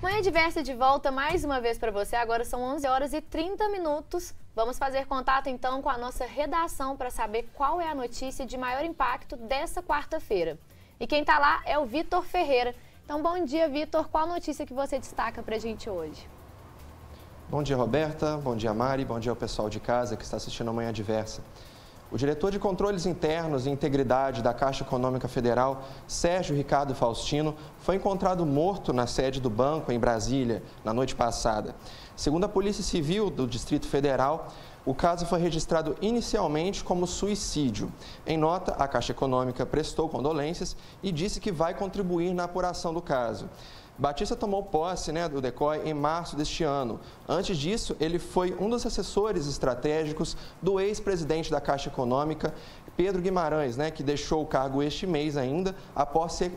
Manhã Diversa de volta mais uma vez para você. Agora são 11 horas e 30 minutos. Vamos fazer contato então com a nossa redação para saber qual é a notícia de maior impacto dessa quarta-feira. E quem está lá é o Vitor Ferreira. Então, bom dia, Vitor. Qual notícia que você destaca para a gente hoje? Bom dia, Roberta. Bom dia, Mari. Bom dia ao pessoal de casa que está assistindo a Manhã Diversa. O diretor de Controles Internos e Integridade da Caixa Econômica Federal, Sérgio Ricardo Faustino, foi encontrado morto na sede do banco em Brasília, na noite passada. Segundo a Polícia Civil do Distrito Federal, o caso foi registrado inicialmente como suicídio. Em nota, a Caixa Econômica prestou condolências e disse que vai contribuir na apuração do caso. Batista tomou posse do DECOI em março deste ano. Antes disso, ele foi um dos assessores estratégicos do ex-presidente da Caixa Econômica, Pedro Guimarães, que deixou o cargo este mês ainda, após ser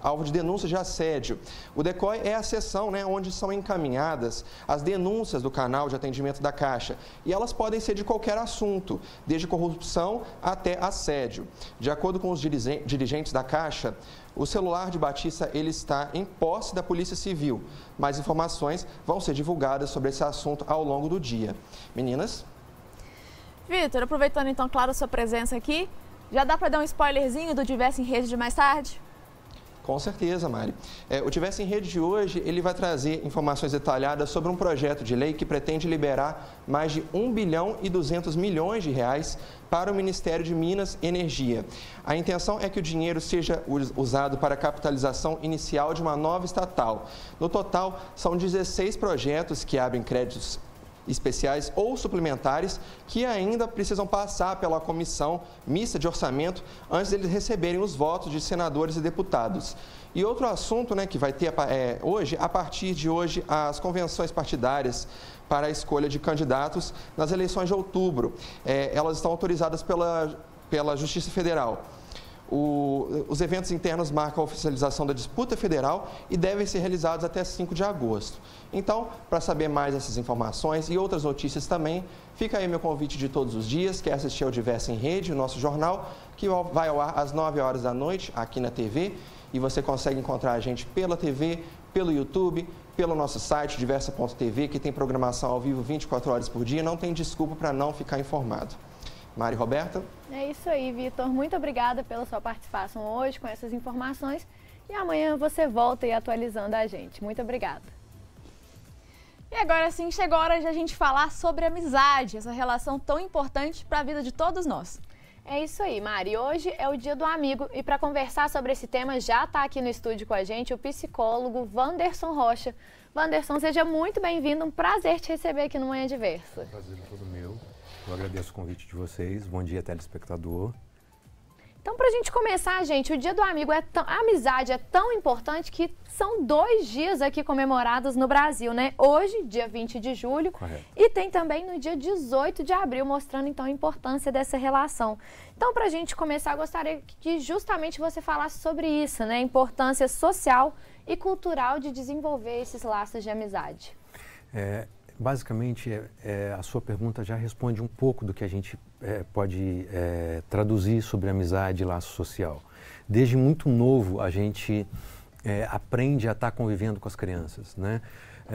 alvo de denúncias de assédio. O DECOI é a seção onde são encaminhadas as denúncias do canal de atendimento da Caixa. E elas podem ser de qualquer assunto, desde corrupção até assédio. De acordo com os dirigentes da Caixa, o celular de Batista ele está em posse da Polícia Civil. Mais informações vão ser divulgadas sobre esse assunto ao longo do dia. Meninas? Vitor, aproveitando então, claro, a sua presença aqui, já dá para dar um spoilerzinho do Diversa em Rede de mais tarde? Com certeza, Mari. O Diversa em Rede de hoje, ele vai trazer informações detalhadas sobre um projeto de lei que pretende liberar mais de 1 bilhão e 200 milhões de reais para o Ministério de Minas e Energia. A intenção é que o dinheiro seja usado para a capitalização inicial de uma nova estatal. No total, são 16 projetos que abrem créditos especiais ou suplementares que ainda precisam passar pela comissão mista de orçamento antes deles receberem os votos de senadores e deputados. E outro assunto que vai ter hoje, a partir de hoje, as convenções partidárias para a escolha de candidatos nas eleições de outubro. Elas estão autorizadas pela Justiça Federal. Os eventos internos marcam a oficialização da disputa federal e devem ser realizados até 5 de agosto. Então, para saber mais dessas informações e outras notícias também, fica aí meu convite de todos os dias, que é assistir ao Diversa em Rede, o nosso jornal, que vai ao ar às 9 horas da noite, aqui na TV. E você consegue encontrar a gente pela TV, pelo YouTube, pelo nosso site, diversa.tv, que tem programação ao vivo 24 horas por dia. Não tem desculpa para não ficar informado. Mari, Roberta? É isso aí, Vitor. Muito obrigada pela sua participação hoje com essas informações. E amanhã você volta aí atualizando a gente. Muito obrigada. E agora sim, chegou a hora de a gente falar sobre amizade, essa relação tão importante para a vida de todos nós. É isso aí, Mari. Hoje é o Dia do Amigo e para conversar sobre esse tema já está aqui no estúdio com a gente o psicólogo Wanderson Rocha. Wanderson, seja muito bem-vindo. Um prazer te receber aqui no Manhã Diversa. Prazer é todo meu. Eu agradeço o convite de vocês. Bom dia, telespectador. Então, para a gente começar, gente, o Dia do Amigo a amizade é tão importante que são 2 dias aqui comemorados no Brasil, Hoje, dia 20 de julho, correto, e tem também no dia 18 de abril, mostrando então a importância dessa relação. Então, para a gente começar, eu gostaria que justamente você falasse sobre isso, a importância social e cultural de desenvolver esses laços de amizade. Basicamente, a sua pergunta já responde um pouco do que a gente pode traduzir sobre amizade e laço social. Desde muito novo, a gente aprende a estar convivendo com as crianças,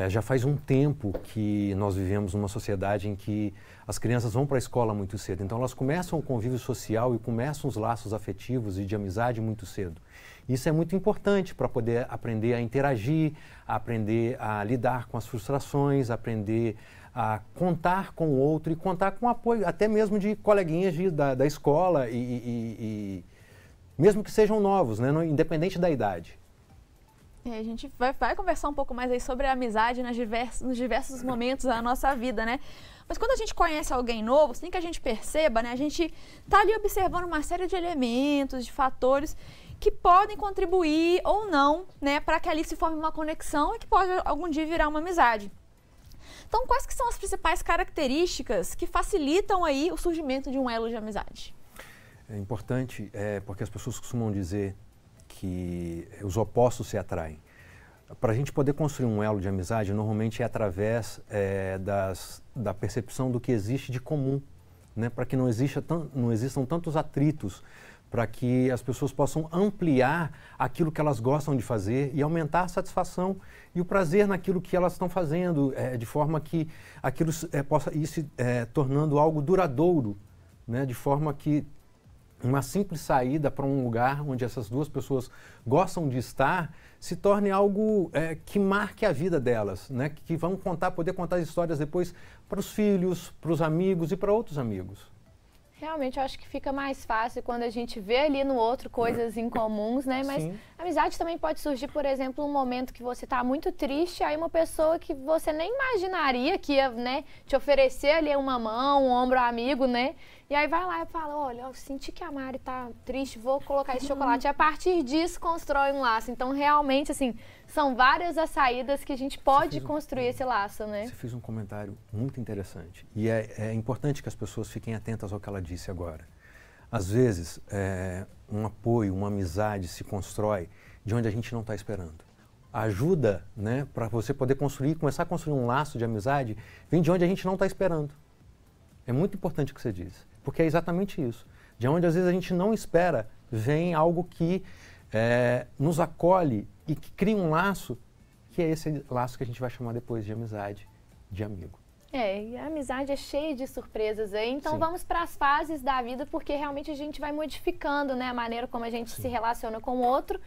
já faz um tempo que nós vivemos numa sociedade em que as crianças vão para a escola muito cedo. Então, elas começam o convívio social e começam os laços afetivos e de amizade muito cedo. Isso é muito importante para poder aprender a interagir, aprender a lidar com as frustrações, aprender a contar com o outro e contar com o apoio, até mesmo de coleguinhas da escola, e mesmo que sejam novos, independente da idade. A gente vai conversar um pouco mais aí sobre a amizade nos diversos momentos da nossa vida, Mas quando a gente conhece alguém novo, sem que a gente perceba, a gente está ali observando uma série de elementos, de fatores que podem contribuir ou não, para que ali se forme uma conexão e que pode algum dia virar uma amizade. Então, quais que são as principais características que facilitam aí o surgimento de um elo de amizade? É importante, porque as pessoas costumam dizer que os opostos se atraem. Para a gente poder construir um elo de amizade, normalmente é através da percepção do que existe de comum, para que não existam tantos atritos, para que as pessoas possam ampliar aquilo que elas gostam de fazer e aumentar a satisfação e o prazer naquilo que elas estão fazendo, de forma que aquilo possa ir se tornando algo duradouro, né? De forma que uma simples saída para um lugar onde essas duas pessoas gostam de estar se torne algo que marque a vida delas, né? Que vão poder contar histórias depois para os filhos, para os amigos e para outros amigos. Realmente, eu acho que fica mais fácil quando a gente vê ali no outro coisas incomuns, né? Mas Sim. a amizade também pode surgir, por exemplo, um momento que você está muito triste, aí uma pessoa que você nem imaginaria que ia, né, te oferecer ali uma mão, um ombro amigo, né? E aí vai lá e fala, olha, eu senti que a Mari tá triste, vou colocar esse chocolate. E a partir disso constrói um laço. Então, realmente, assim, são várias as saídas que a gente pode construir esse laço, né? Você fez um comentário muito interessante. E é importante que as pessoas fiquem atentas ao que ela disse agora. Às vezes, um apoio, uma amizade se constrói de onde a gente não está esperando. A ajuda, né, para você poder começar a construir um laço de amizade, vem de onde a gente não está esperando. É muito importante o que você disse, porque é exatamente isso. De onde às vezes a gente não espera, vem algo que nos acolhe e que cria um laço, que é esse laço que a gente vai chamar depois de amizade, de amigo. E a amizade é cheia de surpresas aí, então Sim. Vamos para as fases da vida, porque realmente a gente vai modificando, né, a maneira como a gente Sim. se relaciona com o outro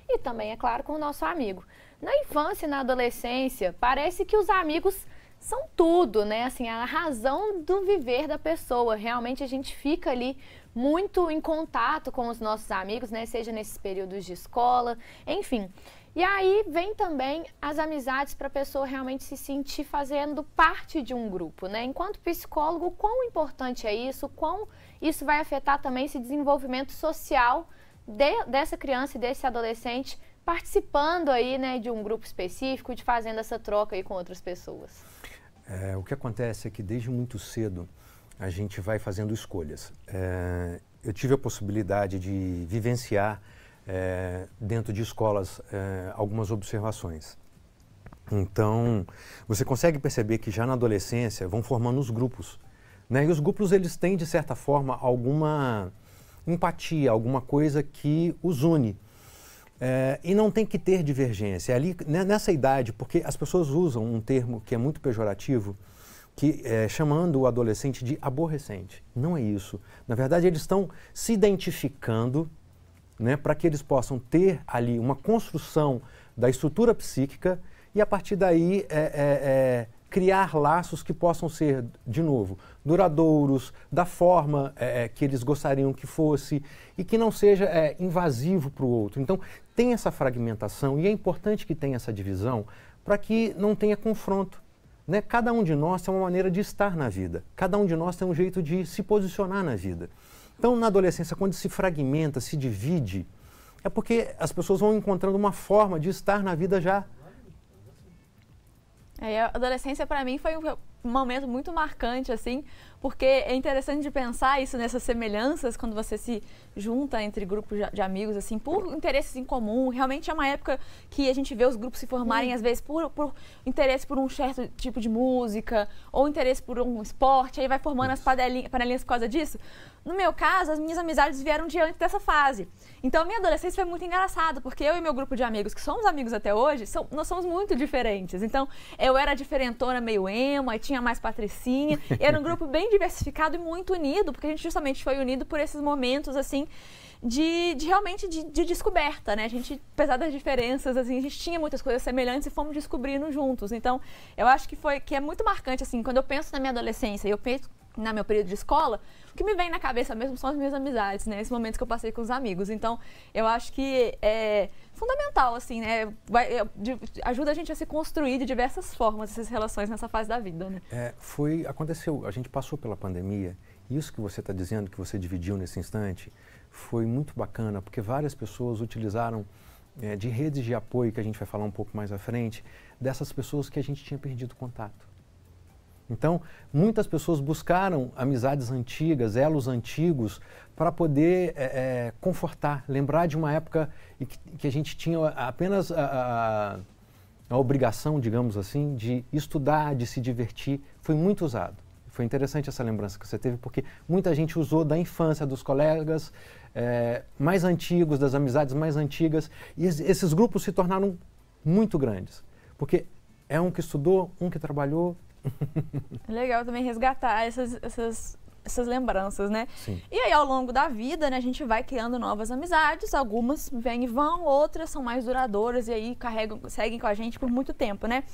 e também, é claro, com o nosso amigo. Na infância e na adolescência, parece que os amigos são tudo, né? Assim, a razão do viver da pessoa. Realmente a gente fica ali muito em contato com os nossos amigos, né? Seja nesses períodos de escola, enfim. E aí vem também as amizades para a pessoa realmente se sentir fazendo parte de um grupo, né? Enquanto psicólogo, quão importante é isso? Quão isso vai afetar também esse desenvolvimento social dessa criança e desse adolescente participando aí, né, de um grupo específico, de fazendo essa troca aí com outras pessoas? O que acontece é que desde muito cedo a gente vai fazendo escolhas. Eu tive a possibilidade de vivenciar dentro de escolas algumas observações. Então, você consegue perceber que já na adolescência vão formando os grupos, né? E os grupos eles têm, de certa forma, alguma empatia, alguma coisa que os une. E não tem que ter divergência. É ali, nessa idade, porque as pessoas usam um termo que é muito pejorativo, chamando o adolescente de aborrecente. Não é isso. Na verdade, eles estão se identificando, né, para que eles possam ter ali uma construção da estrutura psíquica e, a partir daí, criar laços que possam ser, de novo, duradouros, da forma que eles gostariam que fosse e que não seja invasivo para o outro. Então, tem essa fragmentação e é importante que tenha essa divisão para que não tenha confronto, né? Cada um de nós tem uma maneira de estar na vida, cada um de nós tem um jeito de se posicionar na vida. Então, na adolescência, quando se fragmenta, se divide, é porque as pessoas vão encontrando uma forma de estar na vida já. A adolescência, para mim, foi um momento muito marcante, assim, porque é interessante de pensar isso nessas semelhanças, quando você se junta entre grupos de amigos, assim, por interesses em comum. Realmente é uma época que a gente vê os grupos se formarem, às vezes, por interesse por um certo tipo de música, ou interesse por um esporte, aí vai formando as panelinhas por causa disso. No meu caso, as minhas amizades vieram diante dessa fase. Então, a minha adolescência foi muito engraçada, porque eu e meu grupo de amigos, que somos amigos até hoje, nós somos muito diferentes. Então, eu era diferentona, meio emo, aí tinha mais patricinha. Era um grupo bem diversificado e muito unido, porque a gente justamente foi unido por esses momentos, assim, realmente de descoberta, né? A gente, apesar das diferenças, assim, a gente tinha muitas coisas semelhantes e fomos descobrindo juntos. Então, eu acho que é muito marcante, assim, quando eu penso na minha adolescência e eu penso no meu período de escola, o que me vem na cabeça mesmo são as minhas amizades, né? Esses momentos que eu passei com os amigos. Então, eu acho que é fundamental, assim, né? Ajuda a gente a se construir de diversas formas essas relações nessa fase da vida, né? Aconteceu, a gente passou pela pandemia, e isso que você está dizendo, que você dividiu nesse instante, foi muito bacana, porque várias pessoas utilizaram de redes de apoio, que a gente vai falar um pouco mais à frente, dessas pessoas que a gente tinha perdido contato. Então, muitas pessoas buscaram amizades antigas, elos antigos, para poder confortar, lembrar de uma época em que a gente tinha apenas a obrigação, digamos assim, de estudar, de se divertir. Foi muito usado. Foi interessante essa lembrança que você teve, porque muita gente usou da infância, dos colegas mais antigos, das amizades mais antigas, e esses grupos se tornaram muito grandes, porque é um que estudou, um que trabalhou. É legal também resgatar essas lembranças, né? Sim. E aí, ao longo da vida, né, a gente vai criando novas amizades, algumas vêm e vão, outras são mais duradouras e aí seguem com a gente por muito tempo, né?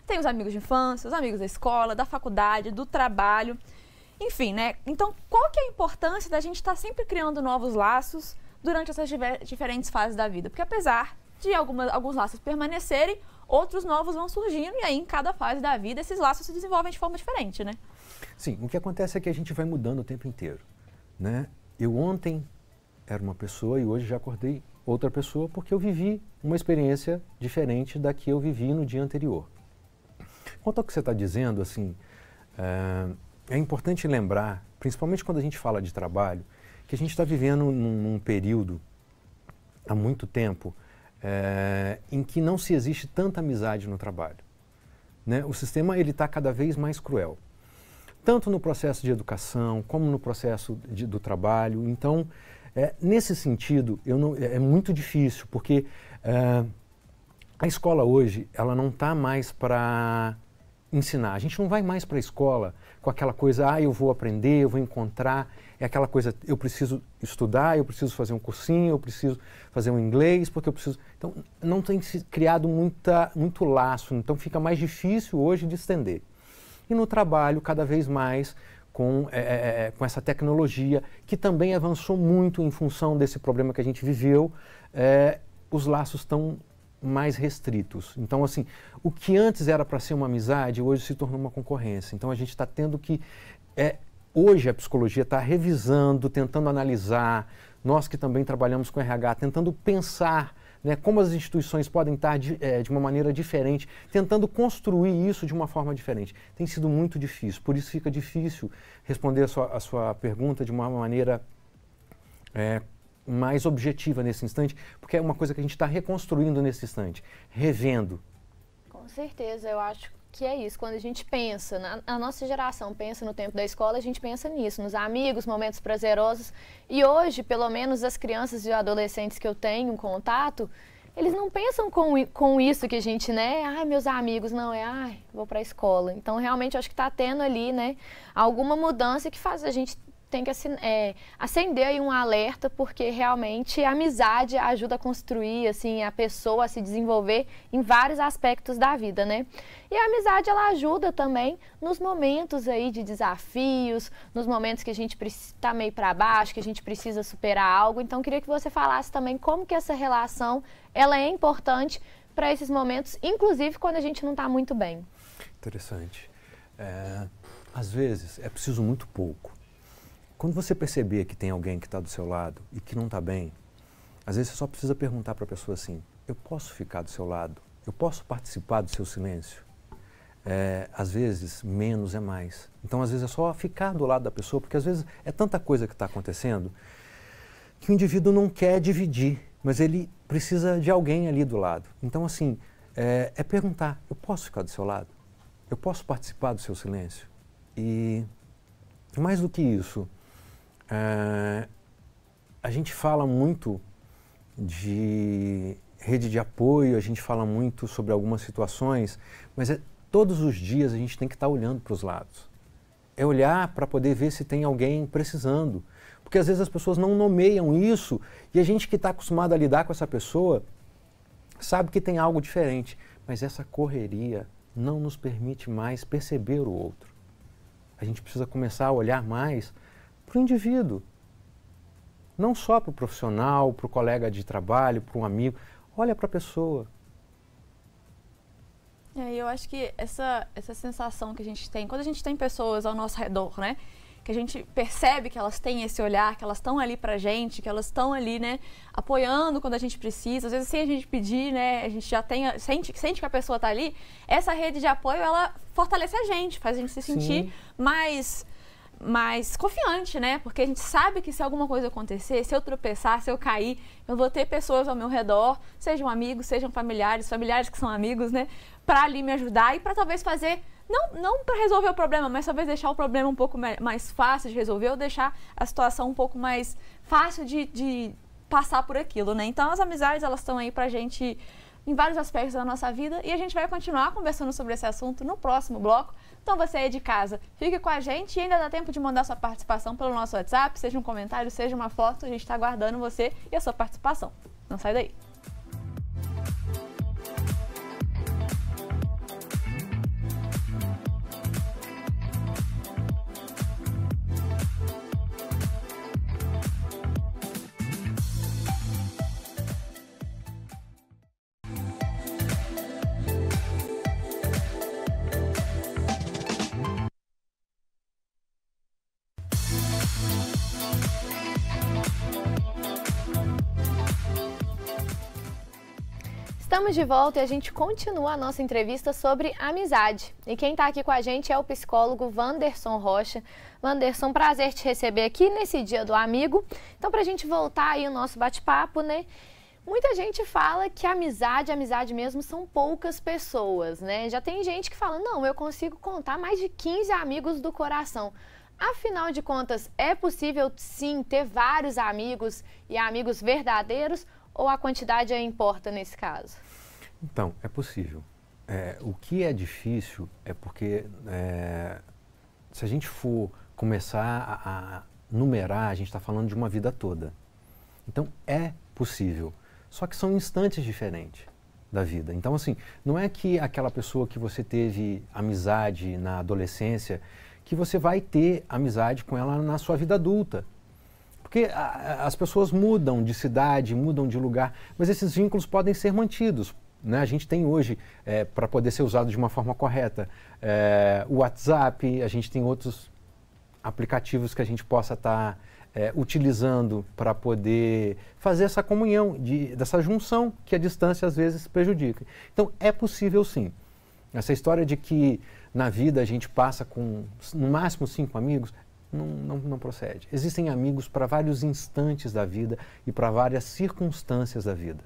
Tem os amigos de infância, os amigos da escola, da faculdade, do trabalho, enfim, né? Então, qual que é a importância da gente estar sempre criando novos laços durante essas diferentes fases da vida? Porque apesar de alguns laços permanecerem, outros novos vão surgindo e aí em cada fase da vida esses laços se desenvolvem de forma diferente, né? Sim, o que acontece é que a gente vai mudando o tempo inteiro, né? Eu ontem era uma pessoa e hoje já acordei outra pessoa porque eu vivi uma experiência diferente da que eu vivi no dia anterior. Quanto ao que você está dizendo, assim, é importante lembrar, principalmente quando a gente fala de trabalho, que a gente está vivendo num período, há muito tempo, em que não se existe tanta amizade no trabalho, né? O sistema está cada vez mais cruel, tanto no processo de educação, como no processo do trabalho. Então, nesse sentido, é muito difícil, porque a escola hoje, ela não está mais para ensinar. A gente não vai mais para a escola com aquela coisa, eu vou aprender, eu vou encontrar. É aquela coisa, eu preciso estudar, eu preciso fazer um cursinho, eu preciso fazer um inglês, porque eu preciso... Então, não tem se criado muito laço, então fica mais difícil hoje de estender. E no trabalho, cada vez mais, com essa tecnologia, que também avançou muito em função desse problema que a gente viveu, os laços estão mais restritos. Então, assim, o que antes era para ser uma amizade, hoje se tornou uma concorrência. Então, a gente está tendo que... Hoje a psicologia está revisando, tentando analisar, nós que também trabalhamos com RH, tentando pensar, né, como as instituições podem estar de uma maneira diferente, tentando construir isso de uma forma diferente. Tem sido muito difícil, por isso fica difícil responder a sua pergunta de uma maneira mais objetiva nesse instante, porque é uma coisa que a gente está reconstruindo nesse instante, revendo. Com certeza, eu acho que é isso. Quando a gente pensa, a nossa geração pensa no tempo da escola, a gente pensa nisso, nos amigos, momentos prazerosos. E hoje, pelo menos as crianças e adolescentes que eu tenho contato, eles não pensam com isso que a gente, né? Ai, meus amigos, não, vou para a escola. Então, realmente, eu acho que está tendo ali, né, alguma mudança que faz a gente tem que acender aí um alerta, porque realmente a amizade ajuda a construir, assim, a pessoa a se desenvolver em vários aspectos da vida, né? E a amizade, ela ajuda também nos momentos aí de desafios, nos momentos que a gente está meio para baixo, que a gente precisa superar algo. Então, queria que você falasse também como que essa relação, ela é importante para esses momentos, inclusive quando a gente não está muito bem. Interessante. Às vezes, é preciso muito pouco. Quando você perceber que tem alguém que está do seu lado e que não está bem, às vezes você só precisa perguntar para a pessoa assim, eu posso ficar do seu lado? Eu posso participar do seu silêncio? Às vezes, menos é mais. Então, às vezes, é só ficar do lado da pessoa, porque às vezes é tanta coisa que está acontecendo que o indivíduo não quer dividir, mas ele precisa de alguém ali do lado. Então, assim, é perguntar, eu posso ficar do seu lado? Eu posso participar do seu silêncio? E mais do que isso, a gente fala muito de rede de apoio, a gente fala muito sobre algumas situações, mas todos os dias a gente tem que estar olhando para os lados. É olhar para poder ver se tem alguém precisando. Porque às vezes as pessoas não nomeiam isso e a gente que está acostumado a lidar com essa pessoa sabe que tem algo diferente. Mas essa correria não nos permite mais perceber o outro. A gente precisa começar a olhar mais para o indivíduo. Não só para o profissional, para o colega de trabalho, para um amigo. Olha para a pessoa. Eu acho que essa sensação que a gente tem, quando a gente tem pessoas ao nosso redor, né? Que a gente percebe que elas têm esse olhar, que elas estão ali pra gente, que elas estão ali, né? Apoiando quando a gente precisa. Às vezes sem a gente pedir, né? A gente já sente que a pessoa tá ali. Essa rede de apoio, ela fortalece a gente, faz a gente se sentir mais confiante, né? Porque a gente sabe que se alguma coisa acontecer, se eu tropeçar, se eu cair, eu vou ter pessoas ao meu redor, sejam amigos, sejam familiares que são amigos, né? Para ali me ajudar e para talvez fazer não para resolver o problema, mas talvez deixar o problema um pouco mais fácil de resolver ou deixar a situação um pouco mais fácil de passar por aquilo, né? Então, as amizades, elas estão aí pra gente em vários aspectos da nossa vida e a gente vai continuar conversando sobre esse assunto no próximo bloco. Então, você aí de casa, fique com a gente e ainda dá tempo de mandar sua participação pelo nosso WhatsApp, seja um comentário, seja uma foto, a gente está aguardando você e a sua participação. Não sai daí. Estamos de volta e a gente continua a nossa entrevista sobre amizade. E quem está aqui com a gente é o psicólogo Wanderson Rocha. Wanderson, prazer te receber aqui nesse Dia do Amigo. Então, para a gente voltar aí o nosso bate-papo, né? Muita gente fala que amizade mesmo, são poucas pessoas, né? Já tem gente que fala, não, eu consigo contar mais de 15 amigos do coração. Afinal de contas, é possível sim ter vários amigos e amigos verdadeiros? Ou a quantidade importa nesse caso? Então, é possível. O que é difícil é porque se a gente for começar a numerar, a gente está falando de uma vida toda. Então, é possível. Só que são instantes diferentes da vida. Então, assim, não é que aquela pessoa que você teve amizade na adolescência, que você vai ter amizade com ela na sua vida adulta. Porque as pessoas mudam de cidade, mudam de lugar, mas esses vínculos podem ser mantidos, né? A gente tem hoje, para poder ser usado de uma forma correta, o WhatsApp, a gente tem outros aplicativos que a gente possa estar utilizando para poder fazer essa comunhão, dessa junção que a distância às vezes prejudica. Então, é possível sim. Essa história de que na vida a gente passa com, no máximo, 5 amigos, não procede. Existem amigos para vários instantes da vida e para várias circunstâncias da vida.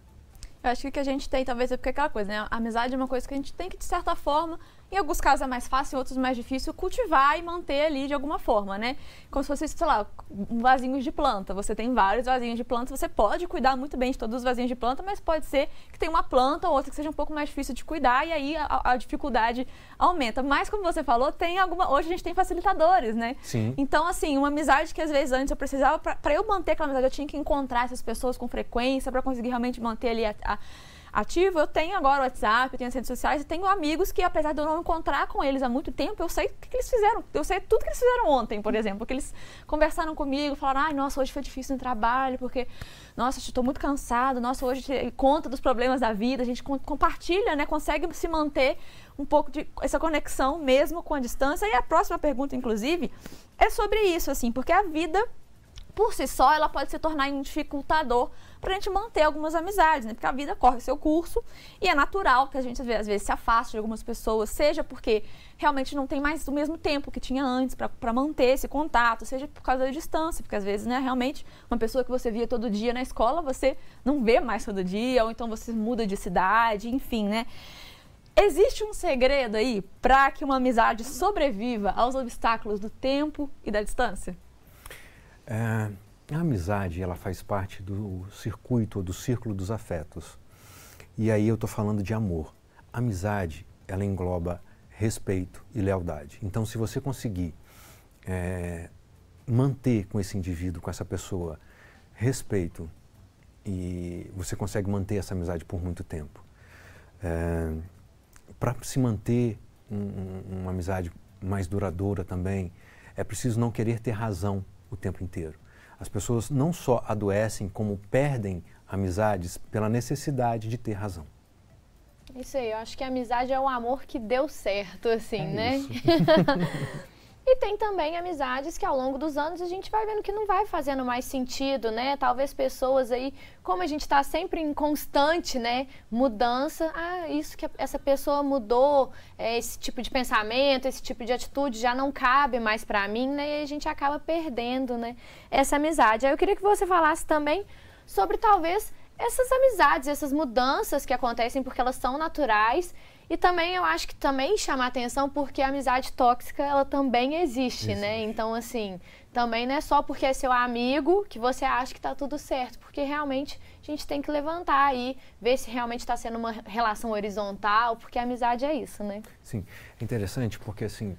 Eu acho que o que a gente tem, talvez, é porque é aquela coisa, né? A amizade é uma coisa que a gente tem que, de certa forma, em alguns casos é mais fácil, em outros mais difícil, cultivar e manter ali de alguma forma, né? Como se fosse, sei lá, vasinhos de planta. Você tem vários vasinhos de planta, você pode cuidar muito bem de todos os vasinhos de planta, mas pode ser que tenha uma planta ou outra que seja um pouco mais difícil de cuidar e aí a dificuldade aumenta. Mas, como você falou, hoje a gente tem facilitadores, né? Sim. Então, assim, uma amizade que às vezes antes eu precisava, para eu manter aquela amizade, eu tinha que encontrar essas pessoas com frequência para conseguir realmente manter ali ativo. Eu tenho agora o WhatsApp, eu tenho as redes sociais e tenho amigos que, apesar de eu não encontrar com eles há muito tempo, eu sei o que eles fizeram. Eu sei tudo que eles fizeram ontem, por exemplo, porque eles conversaram comigo, falaram, ai, nossa, hoje foi difícil no trabalho, porque, nossa, estou muito cansado, nossa, hoje conta dos problemas da vida, a gente compartilha, né, consegue se manter um pouco de essa conexão mesmo com a distância. E a próxima pergunta, inclusive, é sobre isso, assim, porque a vida, por si só, ela pode se tornar um dificultador para a gente manter algumas amizades, né? Porque a vida corre seu curso e é natural que a gente, às vezes, se afaste de algumas pessoas, seja porque realmente não tem mais o mesmo tempo que tinha antes para manter esse contato, seja por causa da distância, porque às vezes, né, realmente, uma pessoa que você via todo dia na escola, você não vê mais todo dia, ou então você muda de cidade, enfim, né? Existe um segredo aí para que uma amizade sobreviva aos obstáculos do tempo e da distância? A amizade, ela faz parte do circuito, do círculo dos afetos. E aí eu estou falando de amor. A amizade, ela engloba respeito e lealdade. Então, se você conseguir manter com esse indivíduo, com essa pessoa, respeito, e você consegue manter essa amizade por muito tempo. Para se manter uma amizade mais duradoura também, é preciso não querer ter razão o tempo inteiro. As pessoas não só adoecem, como perdem amizades pela necessidade de ter razão. Isso aí, eu acho que a amizade é o amor que deu certo, assim, né? Isso. E tem também amizades que ao longo dos anos a gente vai vendo que não vai fazendo mais sentido, né? Talvez pessoas aí, como a gente está sempre em constante, né, mudança, isso que essa pessoa mudou, esse tipo de pensamento, esse tipo de atitude já não cabe mais para mim, né? E a gente acaba perdendo, né, essa amizade. Aí eu queria que você falasse também sobre talvez essas amizades, essas mudanças que acontecem porque elas são naturais E também eu acho que também chama atenção porque a amizade tóxica, ela também existe, né? Então, assim, também não é só porque é seu amigo que você acha que tá tudo certo, porque realmente a gente tem que levantar aí, ver se realmente está sendo uma relação horizontal, porque a amizade é isso, né? Sim, é interessante porque, assim,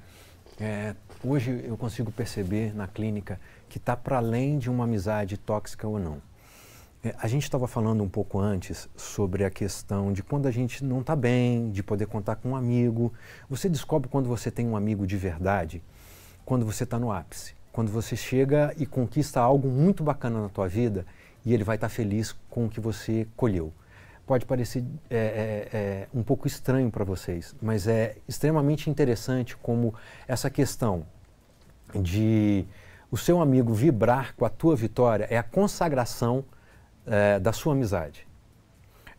hoje eu consigo perceber na clínica que está para além de uma amizade tóxica ou não. A gente estava falando um pouco antes sobre a questão de quando a gente não está bem, de poder contar com um amigo. Você descobre quando você tem um amigo de verdade, quando você está no ápice. Quando você chega e conquista algo muito bacana na tua vida e ele vai estar feliz com o que você colheu. Pode parecer um pouco estranho para vocês, mas é extremamente interessante como essa questão de o seu amigo vibrar com a tua vitória é a consagração da sua amizade.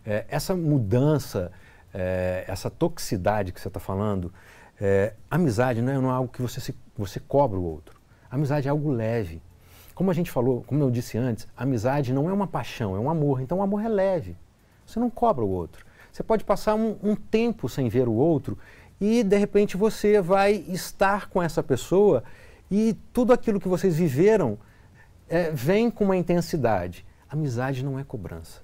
Essa mudança, essa toxicidade que você está falando, amizade não é algo que você cobra o outro. Amizade é algo leve. Como a gente falou, como eu disse antes, amizade não é uma paixão, é um amor. Então o amor é leve. Você não cobra o outro. Você pode passar um tempo sem ver o outro e de repente você vai estar com essa pessoa e tudo aquilo que vocês viveram vem com uma intensidade. Amizade não é cobrança.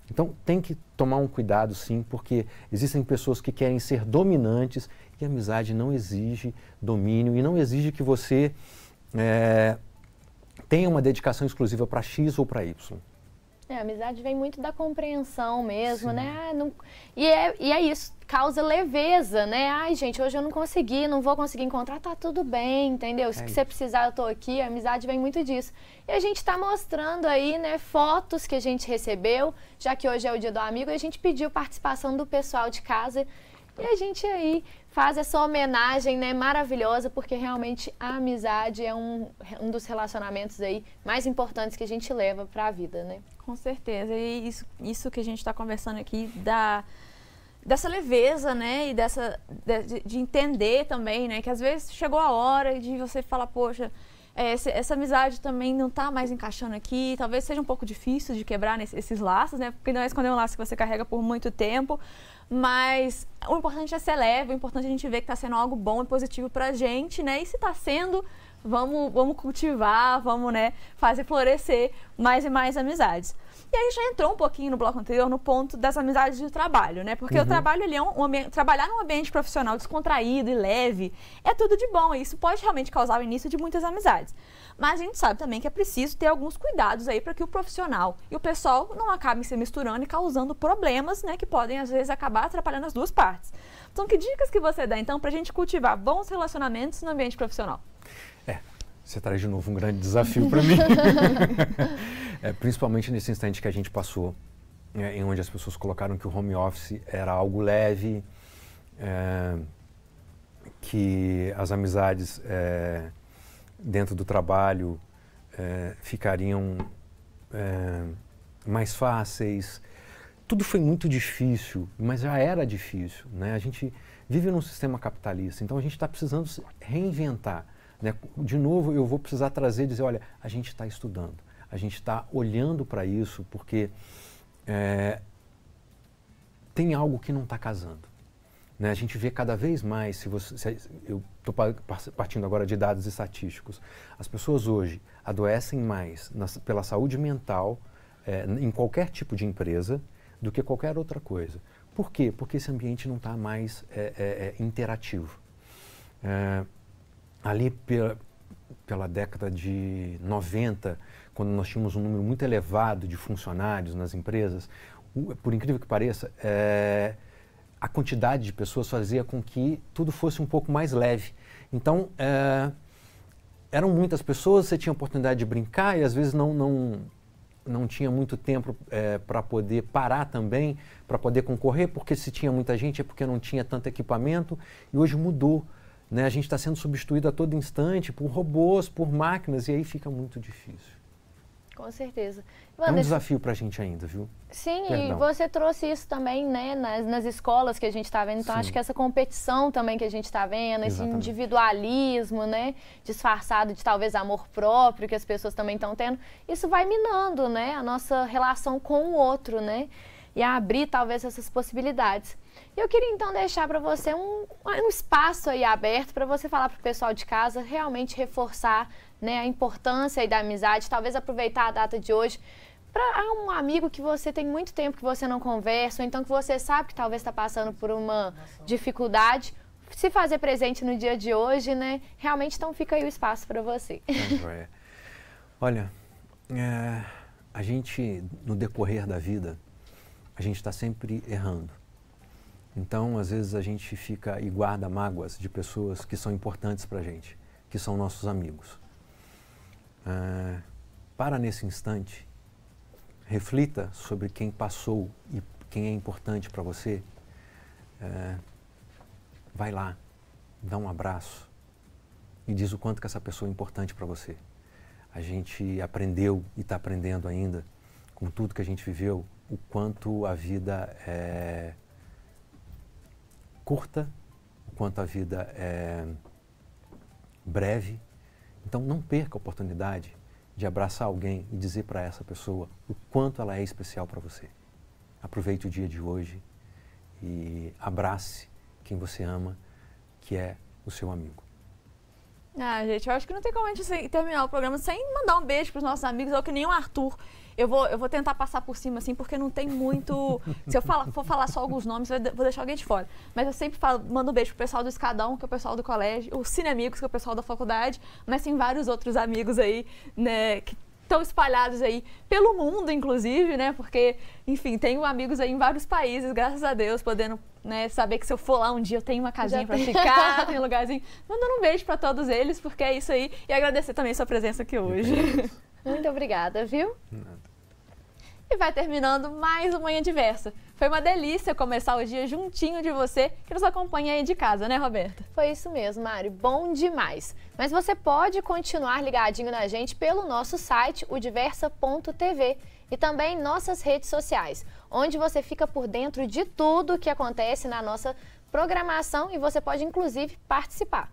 Então tem que tomar um cuidado sim, porque existem pessoas que querem ser dominantes e a amizade não exige domínio e não exige que você tenha uma dedicação exclusiva para X ou para Y. A amizade vem muito da compreensão mesmo, sim, né? E é isso, causa leveza, né? Ai, gente, hoje eu não consegui, não vou conseguir encontrar, tá tudo bem, entendeu? Se você precisar, eu tô aqui, a amizade vem muito disso. E a gente tá mostrando aí, né, fotos que a gente recebeu, já que hoje é o Dia do Amigo, a gente pediu participação do pessoal de casa e a gente aí faz essa homenagem, né, maravilhosa, porque realmente a amizade é um dos relacionamentos aí mais importantes que a gente leva para a vida, né? Com certeza. E isso que a gente está conversando aqui dessa leveza, né, e de entender também, né, que às vezes chegou a hora de você falar, poxa, essa amizade também não está mais encaixando aqui, talvez seja um pouco difícil de quebrar esses laços, né, porque não é esconder um laço que você carrega por muito tempo, mas o importante é ser leve, o importante é a gente ver que está sendo algo bom e positivo para a gente, né, e se está sendo, vamos cultivar, vamos, né, fazer florescer mais e mais amizades. E aí já entrou um pouquinho no bloco anterior no ponto das amizades de trabalho, né? Porque o trabalho ali trabalhar num ambiente profissional descontraído e leve é tudo de bom. E isso pode realmente causar o início de muitas amizades. Mas a gente sabe também que é preciso ter alguns cuidados aí para que o profissional e o pessoal não acabem se misturando e causando problemas, né? Que podem, às vezes, acabar atrapalhando as duas partes. Então, que dicas que você dá, então, para a gente cultivar bons relacionamentos no ambiente profissional? Você traz de novo um grande desafio para mim. Principalmente nesse instante que a gente passou, em onde as pessoas colocaram que o home office era algo leve, que as amizades dentro do trabalho ficariam mais fáceis. Tudo foi muito difícil, mas já era difícil, né? A gente vive num sistema capitalista, então a gente está precisando se reinventar. Né? De novo, eu vou precisar trazer e dizer, olha, a gente está estudando, a gente está olhando para isso porque tem algo que não está casando. Né? A gente vê cada vez mais, eu estou partindo agora de dados estatísticos, as pessoas hoje adoecem mais pela saúde mental em qualquer tipo de empresa do que qualquer outra coisa. Por quê? Porque esse ambiente não está mais interativo. Ali pela década de 90, quando nós tínhamos um número muito elevado de funcionários nas empresas, por incrível que pareça, a quantidade de pessoas fazia com que tudo fosse um pouco mais leve. Então, eram muitas pessoas, você tinha a oportunidade de brincar e às vezes não tinha muito tempo para poder parar também, para poder concorrer, porque se tinha muita gente é porque não tinha tanto equipamento e hoje mudou. Né? A gente está sendo substituído a todo instante por robôs, por máquinas, e aí fica muito difícil. Com certeza. É um desafio para a gente ainda, viu? Sim, perdão. E você trouxe isso também, né, nas escolas que a gente está vendo. Então, acho que essa competição também que a gente está vendo, esse individualismo, né, disfarçado de talvez amor próprio que as pessoas também estão tendo, isso vai minando, né, a nossa relação com o outro, né, e abrir talvez essas possibilidades. E eu queria então deixar para você um espaço aí aberto para você falar para o pessoal de casa, realmente reforçar, né, a importância aí da amizade, talvez aproveitar a data de hoje para um amigo que você tem muito tempo que você não conversa, ou então que você sabe que talvez está passando por uma dificuldade, se fazer presente no dia de hoje, né? Realmente, então fica aí o espaço para você. Olha, a gente, no decorrer da vida, a gente está sempre errando. Então, às vezes, a gente fica e guarda mágoas de pessoas que são importantes para a gente, que são nossos amigos. Para nesse instante, reflita sobre quem passou e quem é importante para você. Vai lá, dá um abraço e diz o quanto que essa pessoa é importante para você. A gente aprendeu e está aprendendo ainda, com tudo que a gente viveu, o quanto a vida é curta, o quanto a vida é breve. Então não perca a oportunidade de abraçar alguém e dizer para essa pessoa o quanto ela é especial para você. Aproveite o dia de hoje e abrace quem você ama, que é o seu amigo. Gente, eu acho que não tem como a gente terminar o programa sem mandar um beijo para os nossos amigos, ou que nem o Arthur. Eu vou tentar passar por cima, assim, porque não tem muito... Se eu for falar só alguns nomes, vou deixar alguém de fora. Mas eu sempre mando um beijo pro pessoal do Escadão, que é o pessoal do colégio, os Cine Amigos, que é o pessoal da faculdade, mas tem vários outros amigos aí, né, que estão espalhados aí pelo mundo, inclusive, né? Porque, enfim, tenho amigos aí em vários países, graças a Deus, podendo, né, saber que se eu for lá um dia eu tenho uma casinha para ficar, tem um lugarzinho. Mandando um beijo para todos eles, porque é isso aí. E agradecer também a sua presença aqui hoje. Muito obrigada, viu? E vai terminando mais uma Manhã Diversa. Foi uma delícia começar o dia juntinho de você, que nos acompanha aí de casa, né, Roberta? Foi isso mesmo, Mari. Bom demais. Mas você pode continuar ligadinho na gente pelo nosso site, odiversa.tv, e também nossas redes sociais, onde você fica por dentro de tudo que acontece na nossa programação e você pode, inclusive, participar.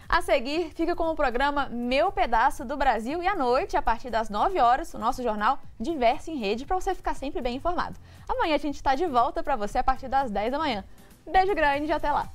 A seguir, fica com o programa Meu Pedaço do Brasil e à noite, a partir das 9 horas, o nosso jornal Diversa em Rede, para você ficar sempre bem informado. Amanhã a gente está de volta para você a partir das 10 da manhã. Beijo grande e até lá!